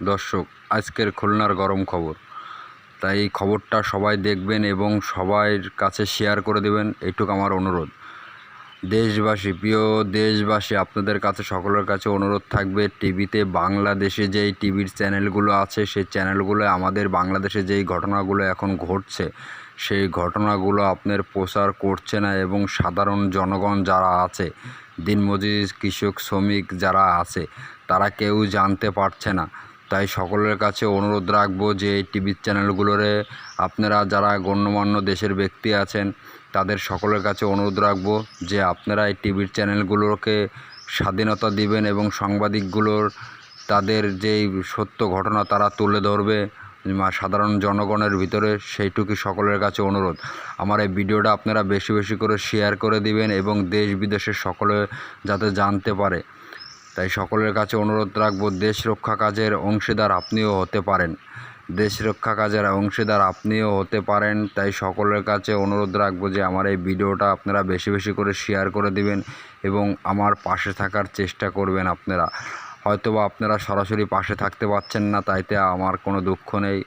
দর্শক, আজকের খুলনার গরম খবর, তাই এই খবরটা সবাই দেখবেন এবং সবার কাছে শেয়ার করে দেবেন, এইটুকু আমার অনুরোধ। দেশবাসী, প্রিয় দেশবাসী, আপনাদের কাছে সকলের কাছে অনুরোধ থাকবে, টিভিতে বাংলাদেশে যেই টিভির চ্যানেলগুলো আছে সেই চ্যানেলগুলো আমাদের বাংলাদেশে যেই ঘটনাগুলো এখন ঘটছে সেই ঘটনাগুলো আপনার প্রচার করছে না এবং সাধারণ জনগণ যারা আছে, দিনমজুর, কৃষক, শ্রমিক যারা আছে তারা কেউ জানতে পারছে না। তাই সকলের কাছে অনুরোধ রাখবো যে এই টিভির চ্যানেলগুলোরে আপনারা যারা গণ্যমান্য দেশের ব্যক্তি আছেন তাদের সকলের কাছে অনুরোধ রাখবো যে আপনারা এই টিভির চ্যানেলগুলোকে স্বাধীনতা দিবেন এবং সাংবাদিকগুলোর তাদের যেই সত্য ঘটনা তারা তুলে ধরবে সাধারণ জনগণের ভিতরে, সেইটুকুই সকলের কাছে অনুরোধ। আমার এই ভিডিওটা আপনারা বেশি বেশি করে শেয়ার করে দিবেন এবং দেশ বিদেশের সকলে যাতে জানতে পারে। তাই সকলের কাছে অনুরোধ রাখবো, দেশ রক্ষা কাজের অংশীদার আপনিও হতে পারেন, দেশ রক্ষা কাজের অংশীদার আপনিও হতে পারেন। তাই সকলের কাছে অনুরোধ রাখবো যে আমার এই ভিডিওটা আপনারা বেশি বেশি করে শেয়ার করে দিবেন এবং আমার পাশে থাকার চেষ্টা করবেন। আপনারা হয়তোবা আপনারা সরাসরি পাশে থাকতে পারছেন না, তাইতে আমার কোনো দুঃখ নেই।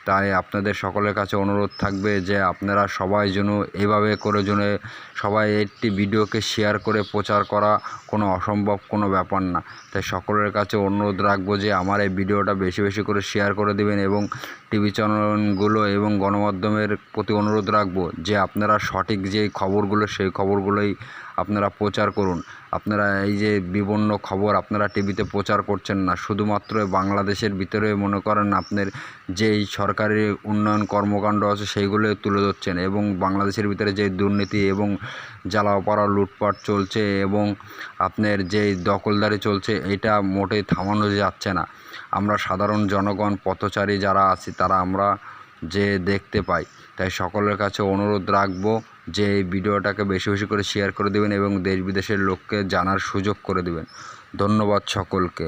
তাই আপনাদের সকলের কাছে অনুরোধ থাকবে যে আপনারা সবাই যেন এইভাবে করে সবাই একটি ভিডিওকে শেয়ার করে প্রচার করা কোনো অসম্ভব কোনো ব্যাপার না। তাই সকলের কাছে অনুরোধ রাখবো যে আমার এই ভিডিওটা বেশি বেশি করে শেয়ার করে দেবেন এবং টিভি চ্যানেলগুলো এবং গণমাধ্যমের প্রতি অনুরোধ রাখবো যে আপনারা সঠিক যে খবরগুলো সেই খবরগুলোই আপনারা প্রচার করুন। আপনারা এই যে বিভিন্ন খবর আপনারা টিভিতে প্রচার করছেন না, শুধুমাত্র বাংলাদেশের ভিতরে মনে করেন আপনার যেই সরকারি উন্নয়ন কর্মকাণ্ড আছে সেইগুলো তুলে ধরছেন এবং বাংলাদেশের ভিতরে যে দুর্নীতি এবং জ্বালাওপোড়া লুটপাট চলছে এবং আপনার যেই দখলদারি চলছে এটা মোটেই থামানো যাচ্ছে না। আমরা সাধারণ জনগণ, পথচারী যারা আছি তারা আমরা যে দেখতে পাই। তাই সকলের কাছে অনুরোধ রাখবো যে এই ভিডিওটাকে বেশি বেশি করে শেয়ার করে দেবেন এবং দেশ বিদেশের লোককে জানার সুযোগ করে দেবেন। ধন্যবাদ সকলকে।